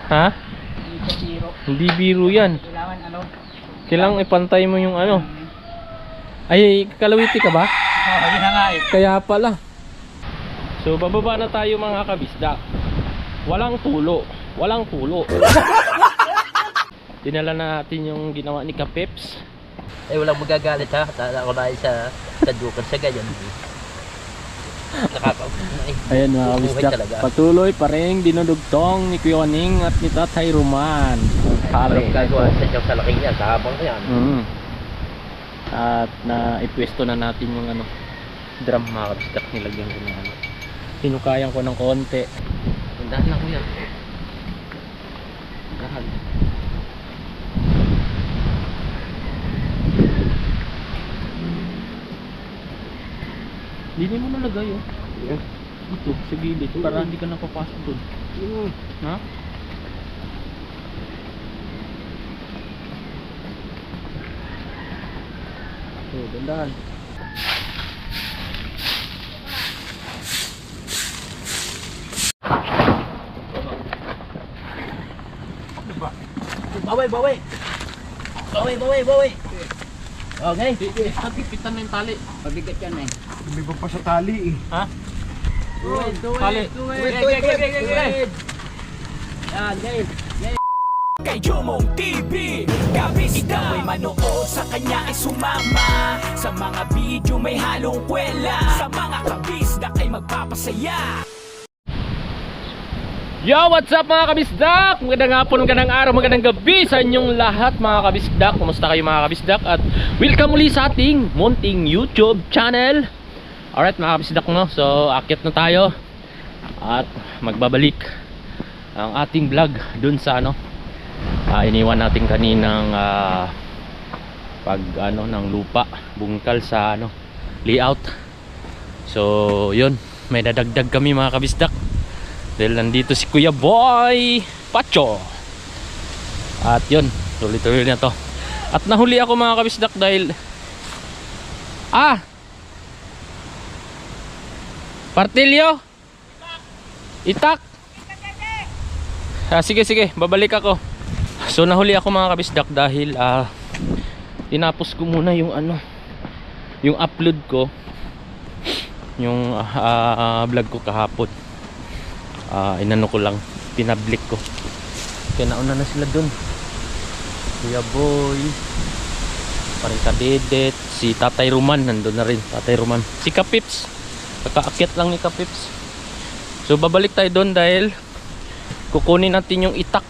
Ha? Hindi ka biro. Hindi biro yan. Kailangan ano? Kailangan ipantay mo yung ano. Ay, kalawiti ka ba? Oo, yun na nga eh. Kaya pala. So, bababa na tayo mga kabisda. Walang tulo. Walang tulo. Dinala natin yung ginawa ni Kapeps. Eh, walang magagalit ha. Ako na sa Dukan sa ganyan. Ayan mga kabisda. Patuloy pa rin dinudugtong ni Kuya Ning at ni Tatay Roman. Parang gagawa sa laking yan. Sa habang yan. At na-ipwesto na natin yung ano, drum mga kabisda. Nilagyan ko na ano. Sinukayan ko ng konti. Dahan lang kuya. Dahan. Hindi mo nalagay oh. Ito, sa gilid para hindi ka napapasok dun. Ha? So, dandahan. Bawi. Okay. Pipitan na yung tali. Mabigat yan eh. May pa sa tali eh. Ha? Tali. Tuwid. Yan, guys. Kay Jomong TV, kabisda may manood sa kanya ay sumama. Sa mga video may halong kwela. Sa mga kabisda ay magpapasaya. Yo, what's up mga kabisdak? Magandang hapon, magandang araw, magandang gabi sa inyong lahat mga kabisdak. Kumusta kayo mga kabisdak? At welcome muli sa ating munting YouTube channel. Alright mga kabisdak no? So akyat na tayo at magbabalik ang ating vlog dun sa ano, iniwan natin kaninang pag ano ng lupa, bungkal sa ano, layout. So yun, may dadagdag kami mga kabisdak dahil nandito si Kuya Boy Pacho. At yun, tuloy-tuloy na to. At nahuli ako mga kabisdak dahil Partilyo Itak. Sige, babalik ako. So nahuli ako mga kabisdak dahil tinapos ko muna yung ano, yung upload ko, yung vlog ko kahapon. Inano ko lang, pinablik ko. Kaya nauna na sila dun. Kuya Boy, parang Kadedet, si Tatay Roman nandun na rin. Tatay Roman, si Kapips, kakaakyat lang ni Kapips. So babalik tayo dun dahil kukunin natin yung itak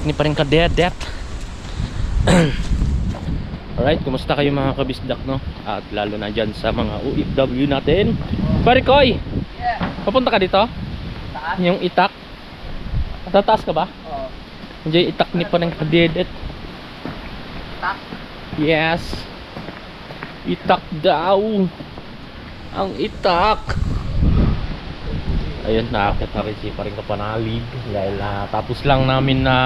ni parang Kadedet. Alright, kumusta kayo mga kabisdak no? At lalo na dyan sa mga OFW natin. Parikoy, papunta ka dito? Taas? Yung itak. Tataas ka ba? Oo. Diyan itak ni parang Kadedet. Tak? Yes. Itak daw. Ang itak. Ayun, nakakit na rin si parang Kapanalig dahil tapos lang namin na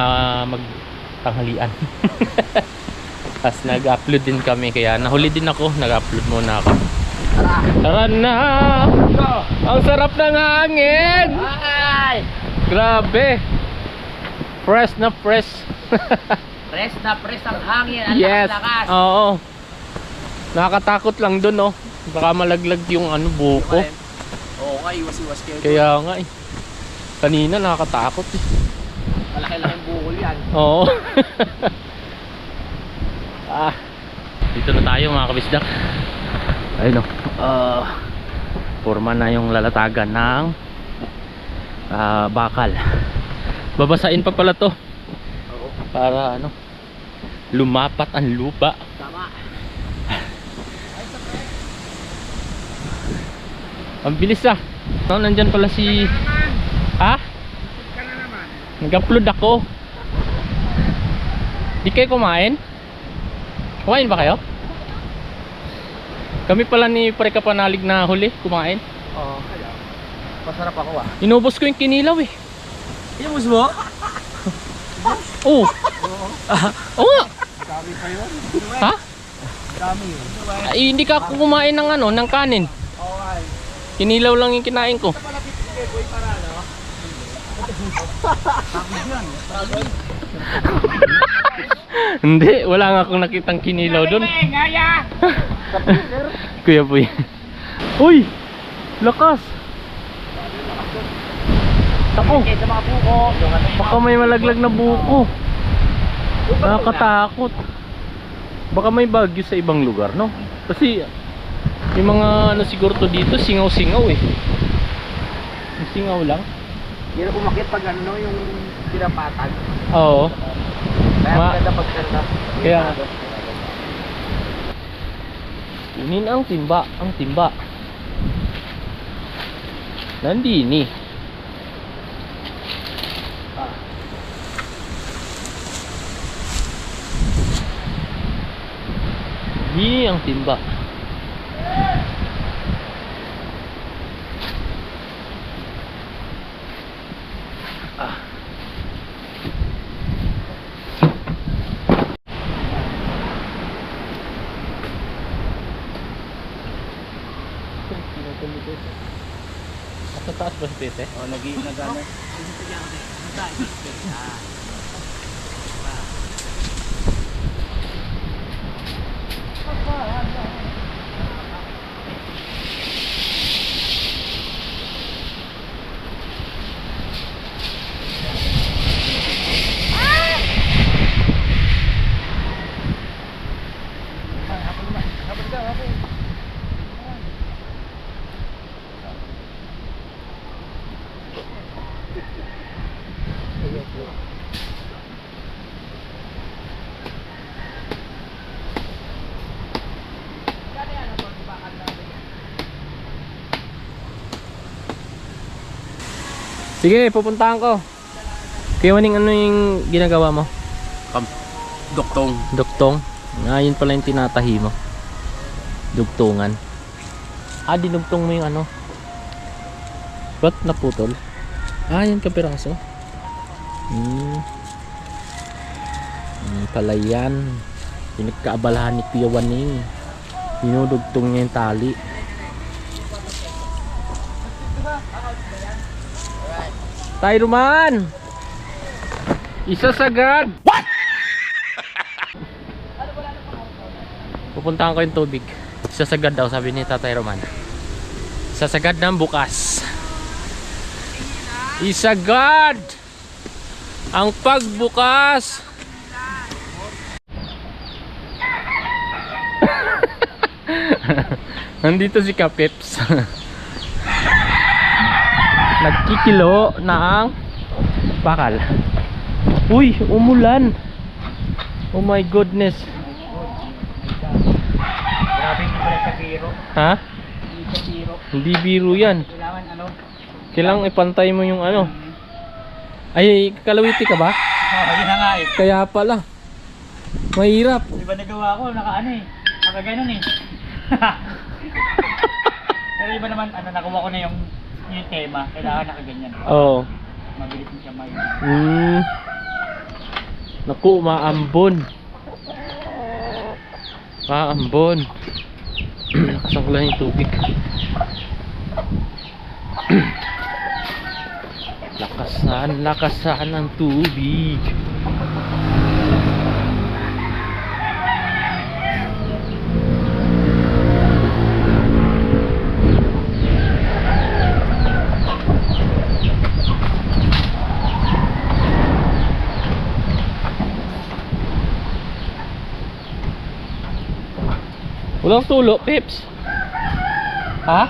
magtanghalian. Tapos nag-upload din kami kaya nahuli din ako, nag-upload muna ako. Tara na! Ang sarap ng hangin! Ay! Grabe! Fresh na fresh! Press ang hangin. Ang Yes! lakas-lakas. Oo! Nakakatakot lang dun oh. Baka malaglag yung ano, buko. Oo nga, iwas-iwas kayo. Kaya nga eh. Kanina nakakatakot eh. Malaki-laking bukol yan. Oo. Dito na tayo mga kabisdak. Ayun oh. Forma na yung lalatagan ng bakal. Babasain pa pala to. Para ano, lumapat ang lupa. Tama. Ang bilis nandyan pala si nag-upload ako. Di kayo kumain? Kumain ba kayo? Kami pala ni Pare Kapanalig na huli, kumain. Oo. Masarap ako Inubos ko yung kinilaw eh. Inubos mo? Oo. Oo nga. Dami pa yun. Ha? Dami yun. Ay, hindi ka kumain ng ano, ng kanin. Okay. Kinilaw lang yung kinain ko. Malapit si Boy para ano? Hindi, wala nga akong nakitang kinilaw doon. Kuya Boy. Uy! Lakas! Tako! Sa mga buko. Baka may malaglag na buko. Nakakatakot. Baka may bagyo sa ibang lugar, no? Kasi yung mga ano siguro to dito, singaw-singaw eh. Yung singaw lang. Hindi na umakit pag ano yung pinapatag. Oo. Kaya Ma- maganda pagkanda. Kaya kunin ang timba, ang timba. Nandini. Ini ang timba. Sa taas ba si Pete? Oh, nag-ano. Sige, pupuntahan ko. Kaya Waning, ano yung ginagawa mo? Doktong. Duktong? Ah, yun pala yung tinatahi mo. Dugtungan. Ah, dinugtong mo yung ano. Ba't naputol? Ah, yan kapiraso. Pala yan. Pinagkaabalahan ni Kuya Waning. Dinudugtong niya yung tali. Tyroman! Isa sagad! What? Pupuntahan ko yung tubig. Isa sagad daw, sabi ni Tatay Roman. Isa sagad ng bukas. Isagad! Ang pagbukas! Nandito si Kapips. Nagkikilo ng bakal. Uy, umulan. Oh my goodness. Grabe hindi pala sa biro. Ha? Hindi sa biro. Hindi biro yan. Kailangan ano? Kailangan ipantay mo yung ano. Ay, kalawiti ka ba? Oh, yun na nga eh. Kaya pala. Mahirap. Di ba nagawa ko? Nakaano eh. Nakaganon eh. Pero iba naman, ano, nakuha ko na yung tema. Kailangan nakaganyan. Oo. Mabilis mo siya may... Naku, maambon. Maambon. Nakasangla yung tubig. Lakasan ang tubig. Walang tulo, Pips. Ha?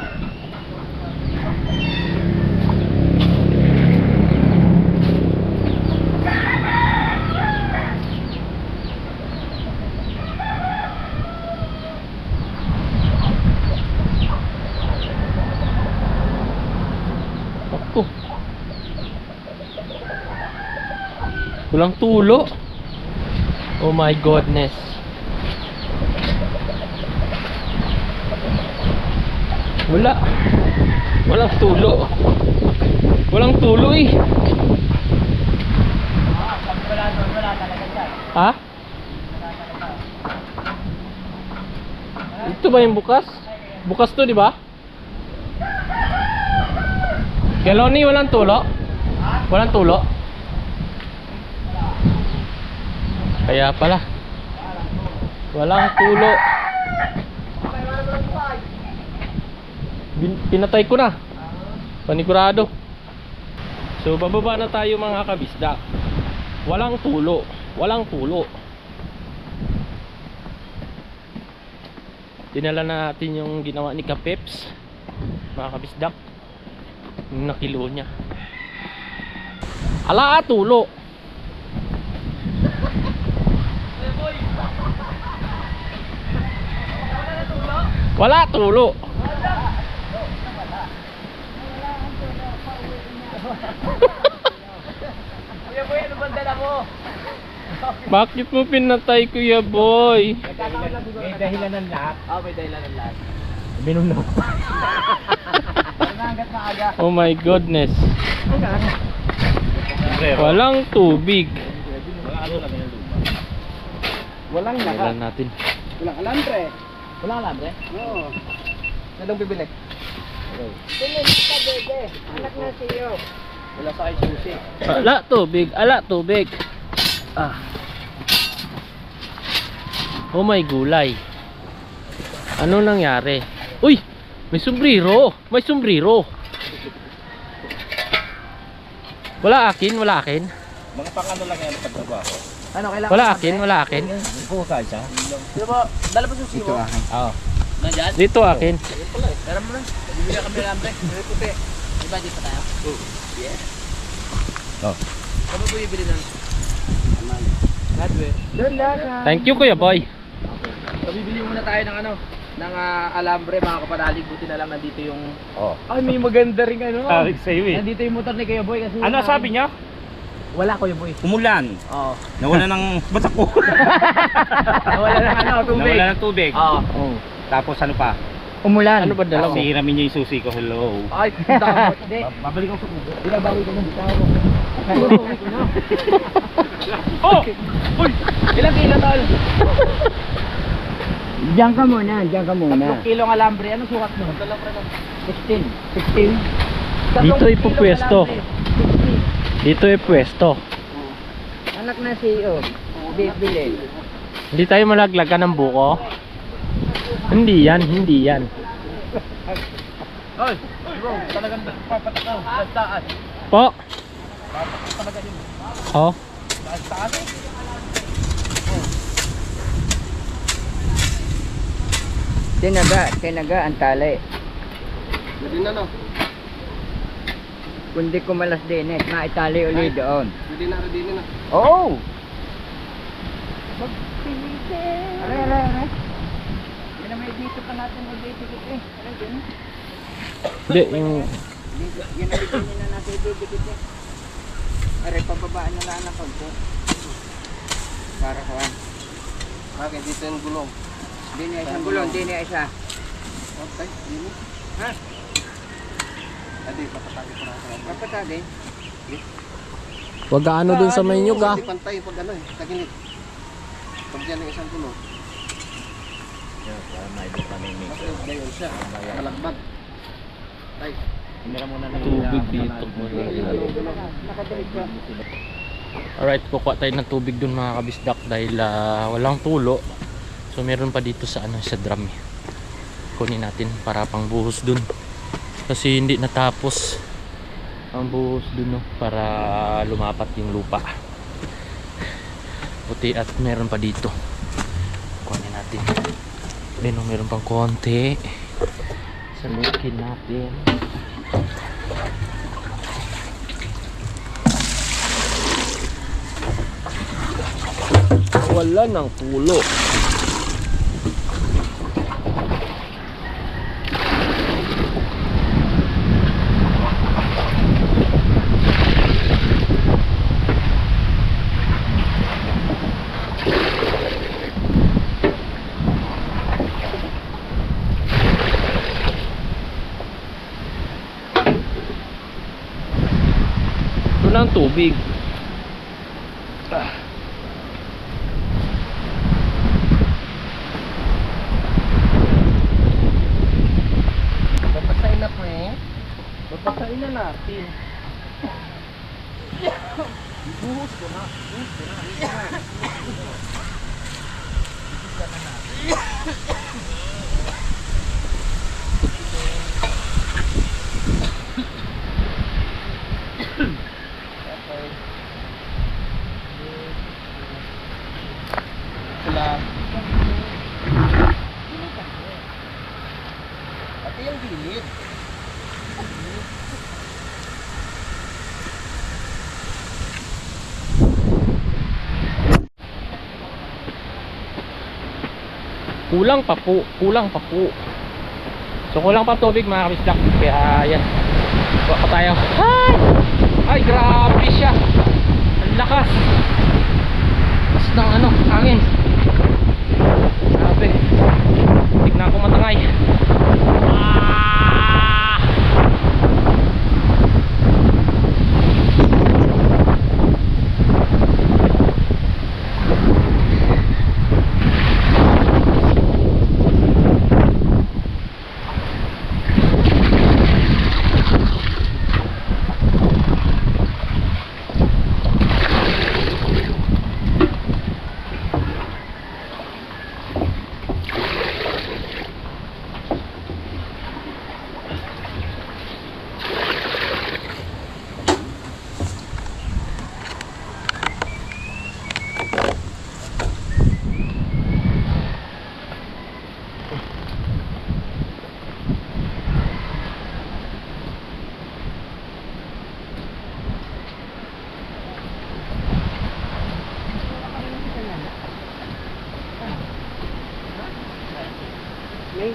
Ako. Walang tulo. Oh my goodness. Walang tulo. Walang tulo eh. Wala talaga dyan. Ha? Ito ba yung bukas? Bukas to, di ba? Keloni, walang tulo? Walang tulo? Kaya pala. Walang tulo. Pinatay ko na. Panigurado. So bababa na tayo mga kabisdak. Walang tulo. Walang tulo. Dinala natin yung ginawa ni Kapeps, mga kabisdak. Yung nakilo niya. Ala, tulo. Wala tulo. Kuya boy, ano bang dala mo? Bakit mo pinatay, Kuya Boy? May dahilan ng lahat. May dahilan ng lahat. Binom na. Hanggat maaga. Oh my goodness. Walang tubig. Walang Kailan natin. Walang alambre. Wala ka lang, Oo. Anong bibili? Anak na siyo. Wala sa akin susi. Ala tubig. Ala tubig. Oh my gulay. Ano nangyari? Uy! May sombrero. May sombrero. Wala akin. Wala akin. Mga pang ano lang yan sa trabaho. Ano, kailangan? Wala akin. Wala akin. Buka siya. Sino ba? Dala ba susi mo? Oo. Nandyan? Dito akin. Tara mo na. Bibili kami ng lambre. May puti. Diba dito tayo? Yeah. Oh. Kami po bibili ng hardware. Doon lang. Thank you, Kuya Boy. So bibili muna tayo ng ano, ng alambre mga kapanalig. Buti na lang nandito yung... Oh. Ay, may maganda rin ano. Sa'yo eh. Nandito yung motor ni Kuya Boy kasi... Ano sabi niya? Wala Kuya Boy. Umulan. Oo. Nawala ng basak ko. Nawala ng ano, tubig. Nawala ng tubig. Oo. Tapos ano pa? Umulan. Ano ba dala mo? Sihiramin niya yung susi ko. Hello. Ay, damot. Hindi. Babalik ako sa kubo. Binabawi ko na dito ako. Binabawi ko na. Oh! Uy! Ilang kilo tol? Diyan ka muna. Diyan ka muna. 3 kilong alambre. Anong sukat mo? 16. 16? Dito ipupwesto. Dito ipupwesto. Anak na siyo. Bibili. Hindi tayo malaglagan ng buko. Hindi yan. Hindi yan. Oy! Bro, talagang papatakaw. Taas. Po. Oh. Taas eh. Tinaga ang tali. Pwede na no? Kundi kumalas din eh. Maitali ulit doon. Pwede na rin na. Oo! Are. Yan na may dito pa natin mag-dikit eh. Are, dyan. Hindi, yung... Yan na dito na natin dikit eh. Are, pababaan na lang ang konti. Para kuhan. Bakit dito yung gulong? Di na isang gulong, di na isa. Okay, dito. Ha? Adi, papatagi ko na ako. Kapatid eh. Wag ano dun sa may nyug ah. Hindi pantay pag ano eh, tagilid. Pag dyan yung isang gulong. Mas gayon siya, malagbag. Ay, Tubig dito. Alright, kukuha tayo ng tubig dun mga kabisdak dahil walang tulo. So meron pa dito sa ano sa drum. Kunin natin para pang buhos dun. Kasi hindi natapos ang buhos dun no, para lumapat yung lupa. Puti at meron pa dito. Kunin natin. Meron pang konti. Salukin natin. Wala ng tulo. Ito na ang tubig. papasain na pre. Papasain na natin. Pati yung gilid. Kulang pa po, kulang pa po. So kulang pa tubig mga kabisdak. Kaya yan. Buka pa tayo. Ay! Ay, grabe siya. Ang lakas. Mas ng ano, hangin. Grabe. Tignan ko matangay. Ah!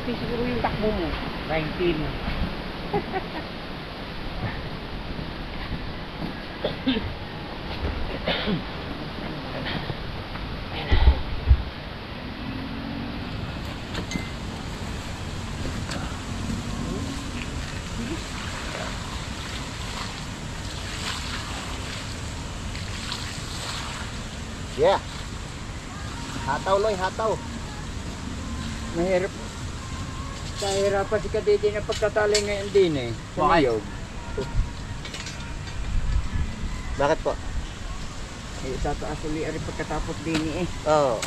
Siguro yung takbo mo. 19. Yeah. Hataw, Loy, hataw. Mahirap. Nahirapan si Kadidi na pagtatali ngayon din eh. Sa Bakit? niyog. Bakit po? Eh, tataas ulit rin pagkatapos din eh. Oo.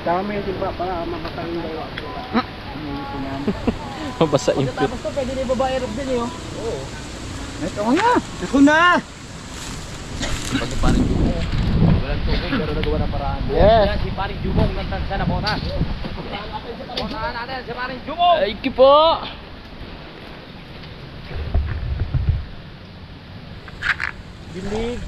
Tama yun din ba para makakain daw ako. Mabasa yung pit. Tapos to, pwede na yung babae rob din eh. Oo. Ito na! Ito na! Pag si Paring Jumong, walang tubig pero nagawa ng paraan. Yes. Yan, si Paring Jumong nagtansa na bona. Bonahan natin si Paring Jumong! Ay, po. Bilig!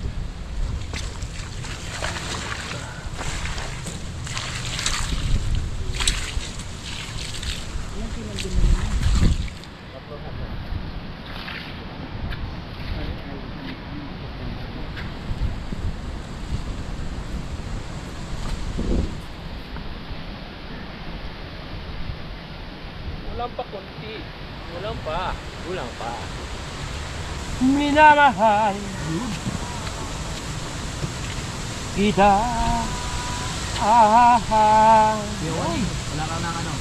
Kulang pa konti. Kulang pa. Kulang pa. Minamahal kita. Wala ka ng ano?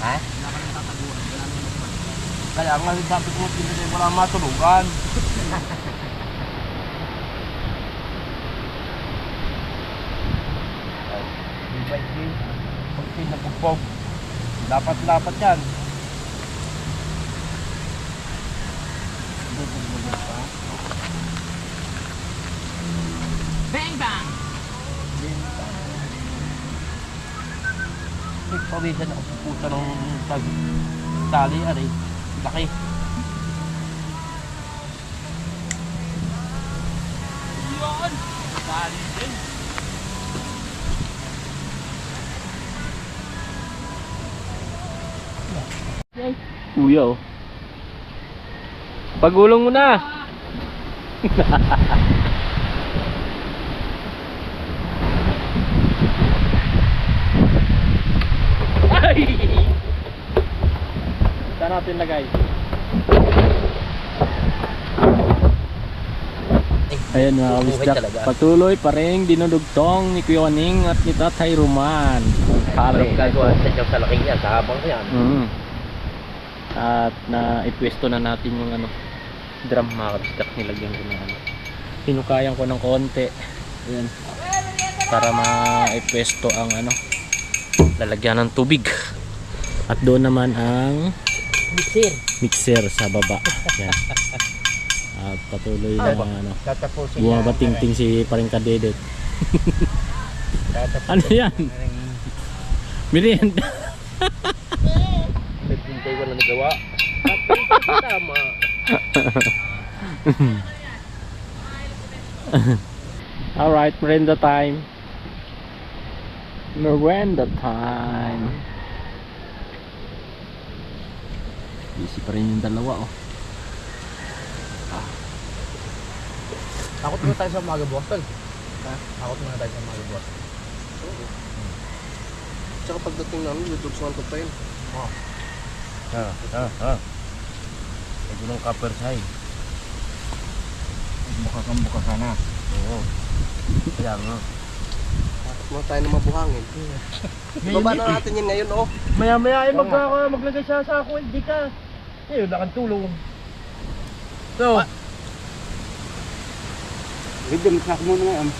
Ha? Wala ka ng tataguan. Wala ka ng Kaya nga sabi ko pinili ko lang matulugan. Ibay din. Pag pinapupog. Dapat yan. Bang bang! Pawisan ako sa puta ng tali, aray. Laki. Yun! Dali din. Kuya oh. Pagulong mo na. Ay! Saan natin lagay? Ayan mga Buhay kabisdak, talaga. patuloy pa rin dinudugtong ni Kuya Waning at ni Tatay Roman. Parang gagawa sa inyo sa laking yan, sa habang yan. At na-ipwesto na natin yung ano, drum mga kabisdak. Nilagyan ko ng ano. Hinukayan ko ng konti. Ayan. Para ma-ipwesto ang ano, lalagyan ng tubig. At doon naman ang mixer sa baba. Yan. At patuloy na ano, Tatapusin bumabating-ting si paring Kadedet. Ano yan? Merienda. Naghintay ko na nagawa. Tama. Alright, merienda time. Merienda time. Busy pa rin yung dalawa oh. Takot muna tayo sa umaga bukas, tol. Takot muna tayo sa umaga bukas. Tsaka pagdating namin, lutugsuhan ko pa yun. Ito ng copper side. Buka ka na. Oo. Kaya nga. Mga tayo na mabuhangin. Baba na natin yun ngayon, oh. Maya-maya ay maglagay siya sa ako, hindi ka. Ayun, nakantulong. So, Bigyan mo muna ngayon.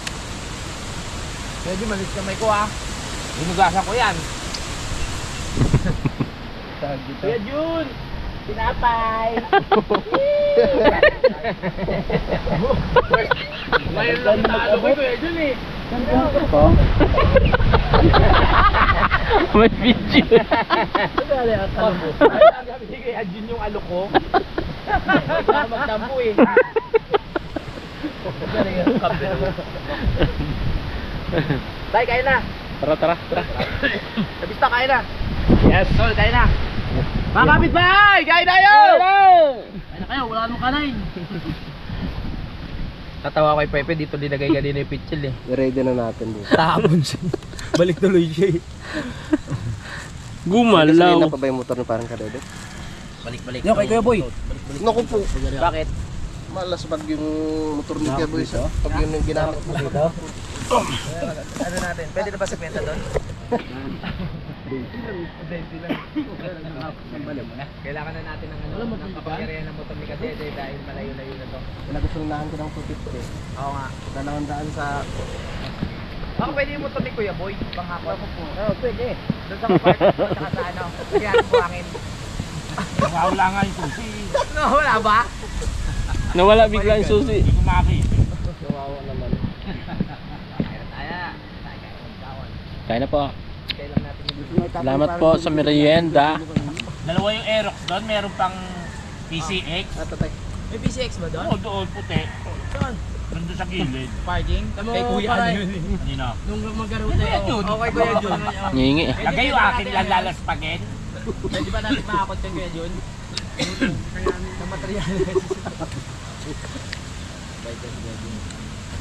medyo malis kamay ko ah. Hinugasan ko yan. Kuya Jun! Tinapay! Ngayon lang talo ko Kuya Jun eh. May video. Sabi ni Kuya Jun yung alok ko. Magdampo eh. Tay, kain na! Tara. Sabista, kain na! Yes. Tol, kain na! Mga kapitbahay! Kain na yun! Kain na kayo, wala namang kanain. Tatawa kay Pepe, dito dinagay kanina yung pitchel eh. I-ready na natin dito. Tapon siya. Balik tuloy siya eh. Gasolina Gumalaw. pa ba yung motor na parang Kadedet? Balik. Yo, kay Kuya Boy. Naku po. Bakit? Malas bag yung motor ni Kuya Boy sa pag yun yung ginamit mo dito. Ano natin? Pwede na ba sa kwenta doon? Kailangan na natin ng ano, ng kapangyarihan ng motor ni Kadede dahil malayo-layo na to. Nagasolinahan ko ng 250. Oo nga. 200 sa... Baka pwede yung motor ni Kuya Boy, panghapon. Oo, pwede. Doon sa kapart, saka sa ano, kaya ang buhangin. Wala nga yung susi. No, wala ba? Nawala bigla yung susi. Hindi ko makakita. Kawawa naman. Kaya na po. Kailan natin yung Salamat po sa merienda. Dalawa yung Aerox doon, meron pang PCX. Tatay. May PCX ba doon? Oo, doon, puti. Saan? Nandun sa gilid. Parking? Kay Kuya ano yun eh. Kanina. Nung magkaroon tayo. Okay, Kuya Jun. Ngingi eh. Lagay yung akin lalaspagin. Pwede ba natin makakot yung Kuya Jun? Sa materials.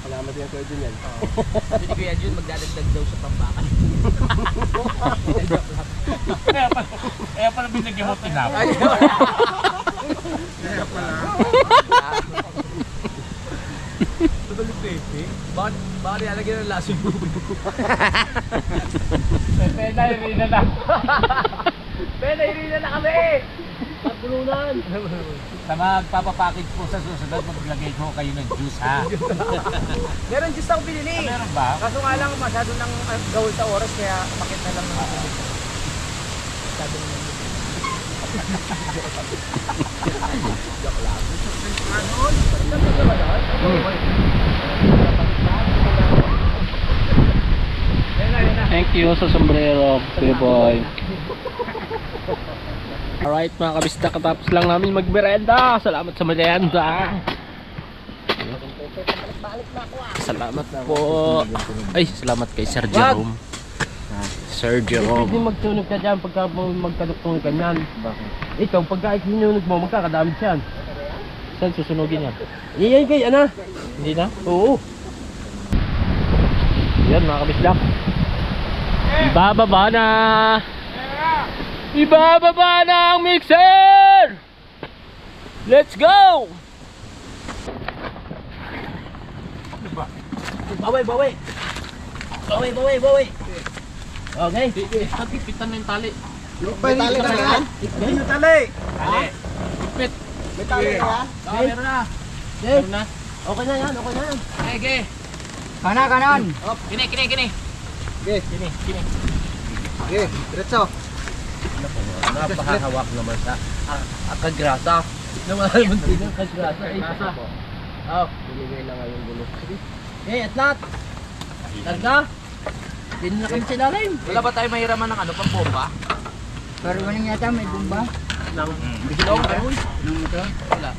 Salamat yan Kuya Jun yan. Sabi ni Kuya Jun, magdadagdag daw sa pambakan. Kaya pala binigyan mo tinapay. Bakit nilalagyan ng laso yung bubig? Pena, irina na. Pena, irina na kami! Pagpulunan! Sa magpapapackage po sa susunod, maglagay ko kayo ng juice ha. Meron juice akong binili. Meron ba? Kaso nga lang masyado nang gawin sa oras kaya pakit na lang ng tubig. Masyado nang joke lang. Thank you sa sombrero, Kuya Boy. Alright mga kabisda, katapos lang namin magmerenda. Salamat sa merienda. Salamat po. Ay, salamat kay Sir Jerome. Sir Jerome. Hindi magtunog ka dyan pagka magkaduktong ganyan. Bakit? Ikaw, pagka sinunog mo, magkakadamit yan. Saan susunugin yan? Iyan kay, ano? Hindi na? Oo. Yan mga kabisda. Ibababa na! Ibababa na ang mixer! Let's go! Bawi! Okay. Pipitan na yung tali. May tali ka na. May tali. May tali ka. Meron na. Meron na. Okay na yan, okay na yan. Sige. Kanan. Kini. Okay, diretso. Napakahawak naman sa kagrasa. Nawala naman din ang kagrasa. Oh, binigay na nga yung gulo. Atlat. Larga. Hindi na kami sa ilalim. Wala ba tayo mahiraman ng pang bomba? Pero walang yata may bomba. Bilong tayo. Nung motor. Wala.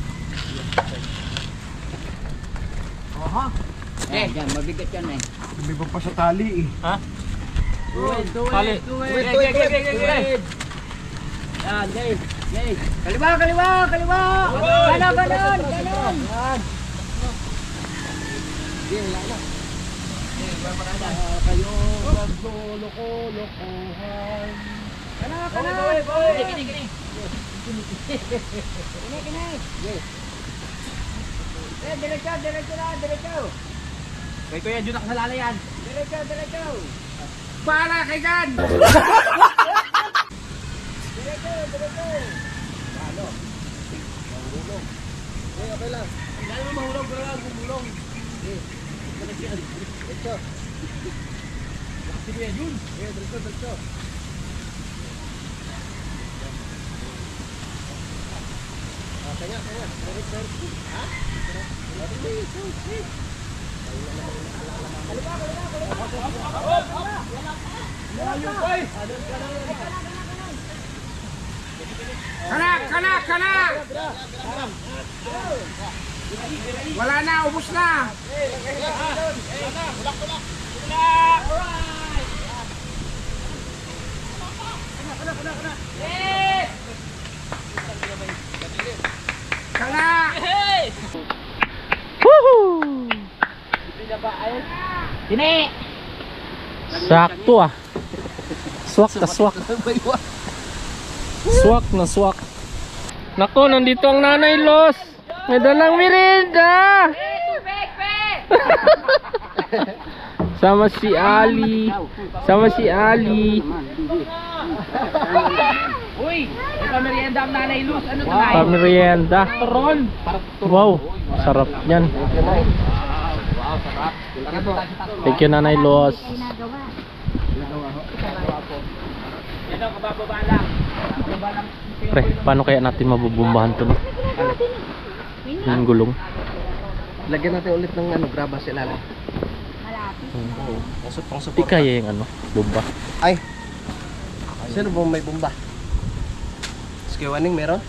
Oha. Eh, yan, mabigat yan eh. May ba pa sa tali eh. Ha? Pali. Tuwid. Yan, guys. Kaliwa. Kanan. Kayo maglolokohan. Kini. Diretso. Kay Kuya Jun nakasalala yan. Diretso. Para kay Jan. Okay lang. Dahil mo mahulog ka lang, gumulong. Diretso. Si Kuya Jun. Diretso. Kanya. Diretso. Ha? Kana. Wala na, ubos na. Kana. Woohoo! Kini. Sakto ah. Swak na swak. Swak na swak. Nako, nandito ang Nanay Los. May dalang merienda. Sama si Ali. Uy, may pamerienda ang Nanay Luz. Ano to na? Pamerienda. Wow, sarap yan. Thank you, Nanay Los. Ito, kabababa lang. Pre, paano kaya natin mabubumbahan to? No? Yung gulong. Lagyan natin ulit ng graba sa ilalim. Di kaya yung bomba. Ay. Sino ba may bomba? Skiwaning meron?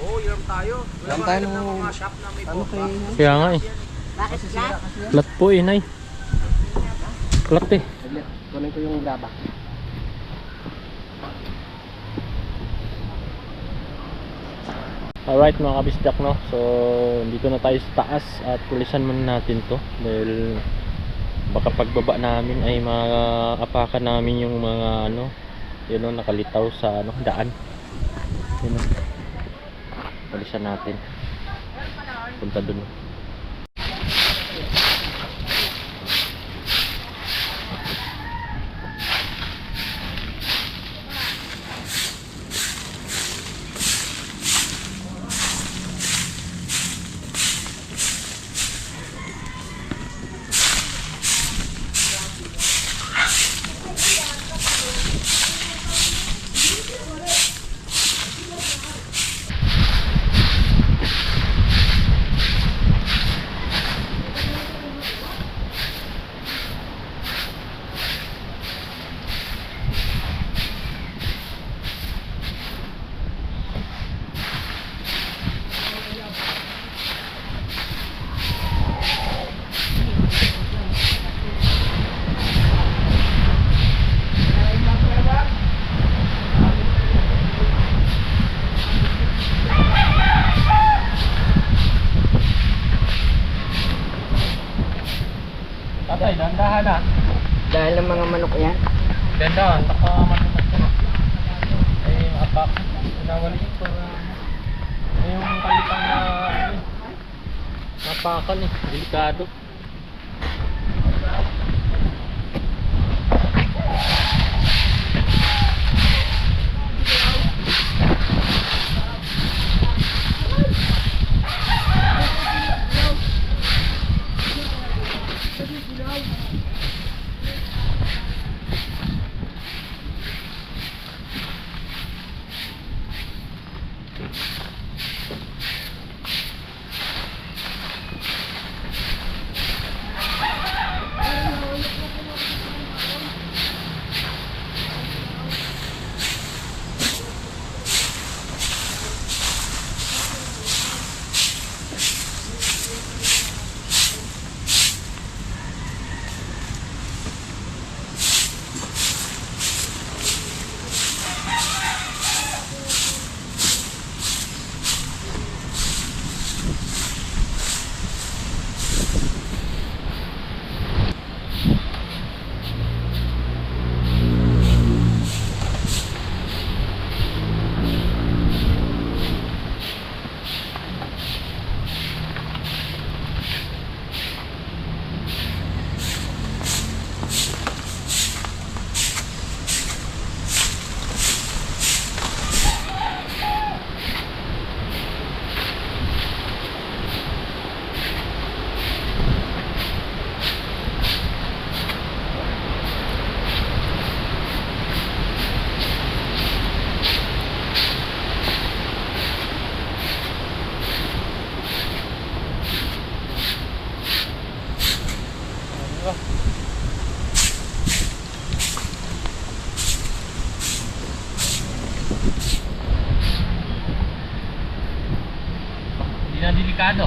Oo, yun tayo. Yan tayo ng mga shop na may ano kay Kaya nga eh. Flat po eh, Nay. Flat eh. kunin ko yung graba. Alright mga kabisdak, no? So dito na tayo sa taas at pulisan muna natin to dahil baka pagbaba namin ay maapakan namin yung mga yun o, nakalitaw sa daan. Yun o, pulisan natin, punta dun. Tatay, dandahan na. Dahil ang mga manok yan. Dandahan, nakamatutag ka na. Ay, apak. Pinawalik ko na. Ay, yung kalitang na napakan eh. Delikado. Hindi na delikado.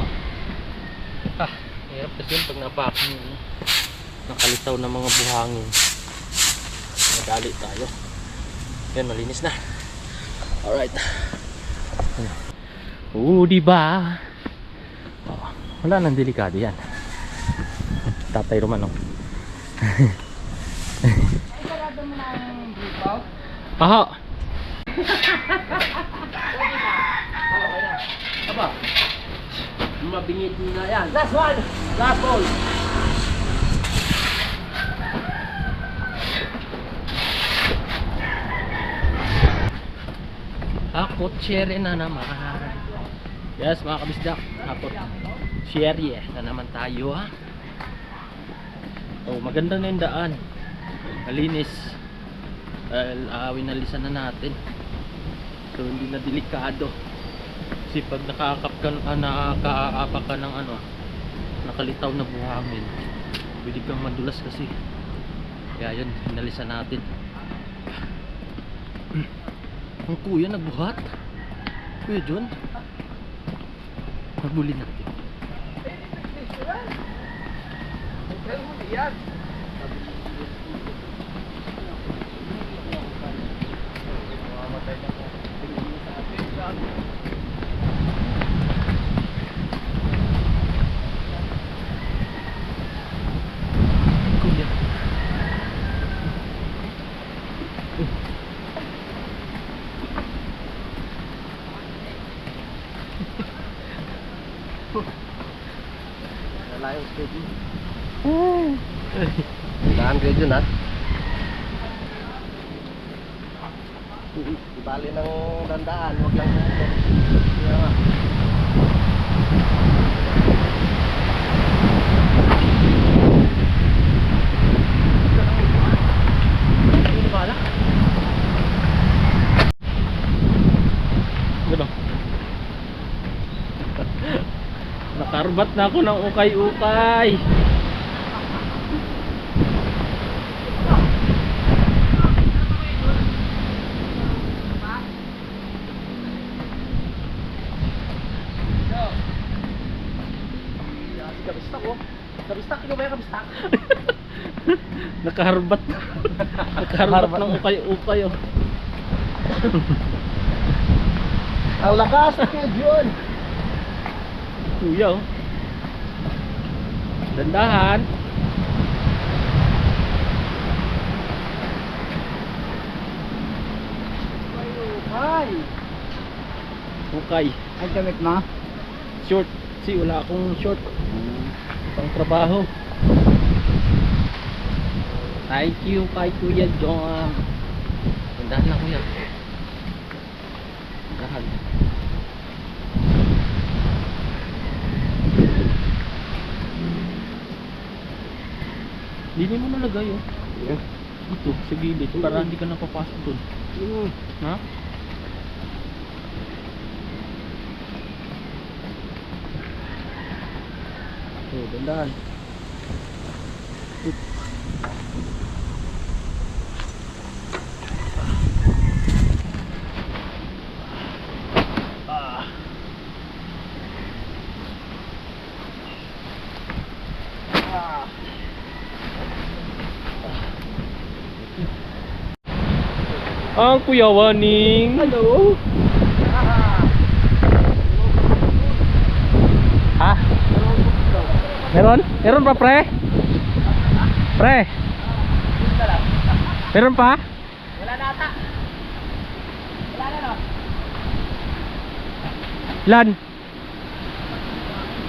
Hirap kasi yun pag napakin yun. Nakalitaw ng mga buhangin. Madali tayo. Yan, malinis na. Alright. Diba? Oh, wala nang delikado yan. Tatay Roman, oh. Sarado mo na ang briefal. Aha. Aba. Mabingit na yan. Last one. Last ball. Ako cherry na naman. Yes, mga kabisdak. Ako cherry na naman tayo, ha. Oh, maganda na yung daan. Malinis. Winalisan na natin. So hindi na delikado. Kasi pag nakakaapa ka ng ano, nakalitaw na buhangin, pwede kang madulas kasi. Kaya yun, winalisan natin. Ang kuya nagbuhat. Kuya John, nabuli natin. Kuya. Nalayo steady. Daan kayo dyan, ha? Ibali ng dandaan, huwag lang. Kaya nga. Ano pala? Ano? Nakarbat na ako ng ukay-ukay. Kabistak, oh. Kabistak, ikaw ba yung kabistak? Nakaharbat. Nakaharbat ng ukay-ukay, oh. Ang lakas, Kuya John. Kuya, oh. Dandahan. Ay, Ukay. Ay, damit mo? Short. Kasi wala akong short. Pang trabaho. Thank you kay Kuya John. Dandahan lang, kuya. Dandahan. Hindi mo nalagay, oh. Ito, sa gilid. Para hindi ka napapasok dun. Ha? Oh, dandahan. Ang Kuya Waning. hello. Ha? Meron? Meron pa, pre? Pre? Meron pa? Wala na ata. Wala na, no? Lan?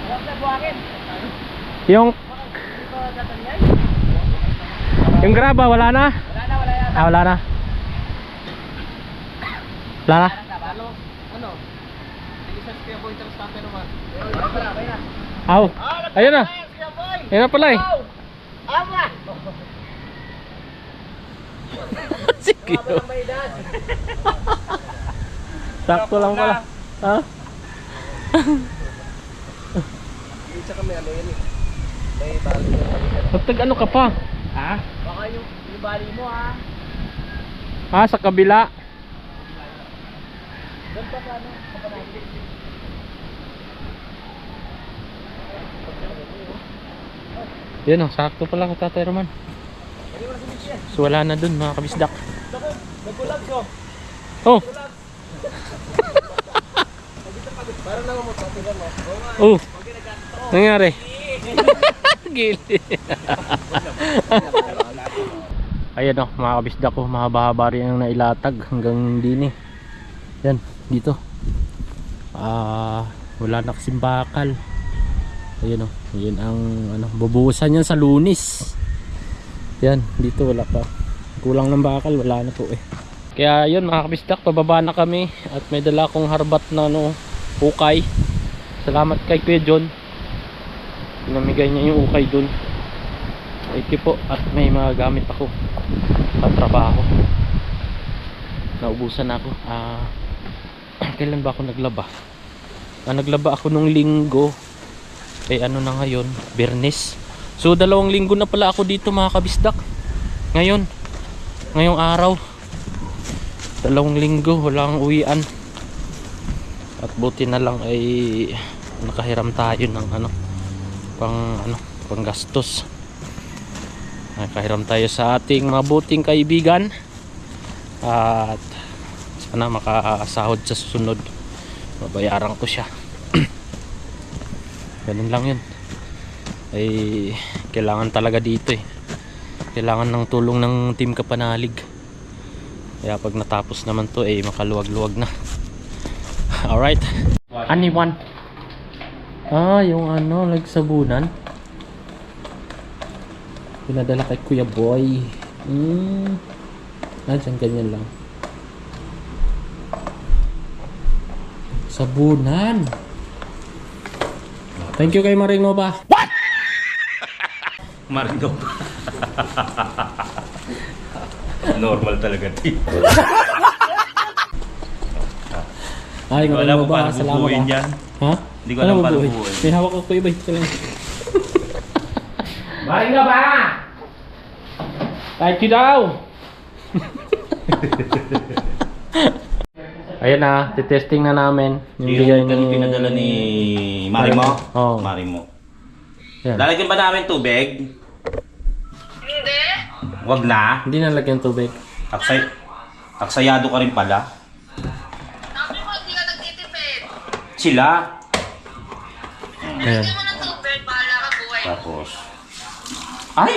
Wala na buhangin. Yung Dito natanyan. yung graba wala na? Wala na, wala na. Ah, wala na. Wala na? Ano? Ano? Nag-isas kaya po yung stopper naman. Wala na. Aw. Ayun na. Ayun na pala eh. Ama! Sige. Walang may edad. Sakto lang pala. Ha? Isa kami, ano yun eh. May bali na kami. Magtag ano ka pa? Ha? Baka yung bali mo, ha? Ha, sa kabila. Yan o, sakto pala ka Tatay Roman. So wala na dun mga kabisdak. Oh! Oh! Nangyari? Gili. Ayan o, mga kabisdak ko, mahaba-haba rin ang nailatag hanggang dini. Yan, dito. Wala na kasing bakal. Ayan o, yan ang bubuhusan yan sa Lunes. Yan, dito wala pa. Kulang ng bakal, wala na po eh. Kaya yun mga kabisdak, pababa na kami. At may dala akong harbat na ukay. Salamat kay Kuya John. Pinamigay niya yung ukay dun. Thank you po. At may mga gamit ako sa trabaho. Naubusan ako. Kailan ba ako naglaba? Naglaba ako nung linggo. Ano na ngayon? Biyernes. So 2 linggo na pala ako dito mga kabisdak. Ngayong araw. 2 linggo walang uwian. At buti na lang ay nakahiram tayo ng pang gastos. Nakahiram tayo sa ating mabuting kaibigan. At sana makasahod sa susunod. Babayaran ko siya. Ganun lang yun. Ay kailangan talaga dito eh. Kailangan ng tulong ng Team Kapanalig. Kaya pag natapos naman to ay makaluwag-luwag na. Alright. Anyone? Yung nagsabunan. Pinadala kay Kuya Boy. Nandiyan ganyan lang. Sabunan. Thank you kay Maring Nova. What? Maring Nova. Normal talaga din. Ay, Hindi ko alam kung paano bubuuin yan. Ha? Hindi ko alam paano bubuuin. May hawak ako iba. Ito lang. Maring na ba? Thank you daw. Ayan na, titesting na namin. Yung pinadala ni Maring mo? Oo. Maring mo. Yan. Lalagyan ba namin tubig? Hindi. Wag na. Hindi nalagyan tubig. Aksayado ka rin pala. Sabi mo, hindi ka nagtitipid. Sila. Ayan. Hindi mo ng tubig, bahala ka buhay. Tapos. Ay!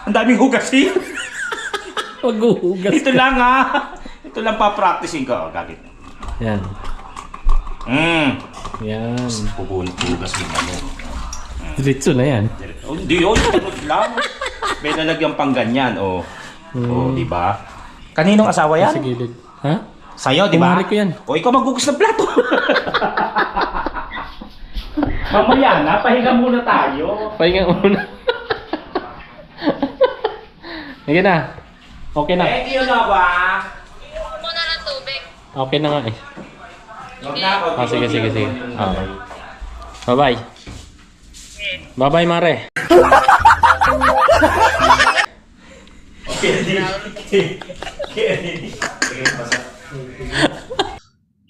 Ang daming hugasin. Paghuhugas. Ito lang ha. Ito lang pa-practicing ko. Gagit. Yan. Yan. Hugas din ano. Diretso na yan. Oh, hindi yun. Tanot lang. May lalagyan pang ganyan. Oh, di ba? Kaninong asawa yan? Sa gilid. Ha? Sa'yo, di ba? Kumari ko yan. O, ikaw maghugas ng plato. Mamaya na, pahinga muna tayo. Pahinga muna. Sige na. Okay na. Thank you na ba? Iwan mo na ng tubig. Okay na nga eh. Huwag na ako. Sige. Bye-bye. Bye-bye, Mare.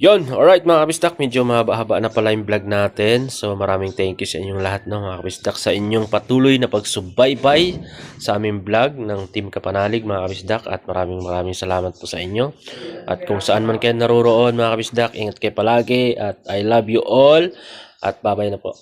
Yon, alright mga kabisdak, medyo mahaba-haba na pala yung vlog natin. So maraming thank you sa inyong lahat mga kabisdak sa inyong patuloy na pagsubaybay sa aming vlog ng Team Kapanalig mga kabisdak. At maraming salamat po sa inyo. At kung saan man kayo naroroon mga kabisdak, ingat kayo palagi at I love you all. At bye-bye na po.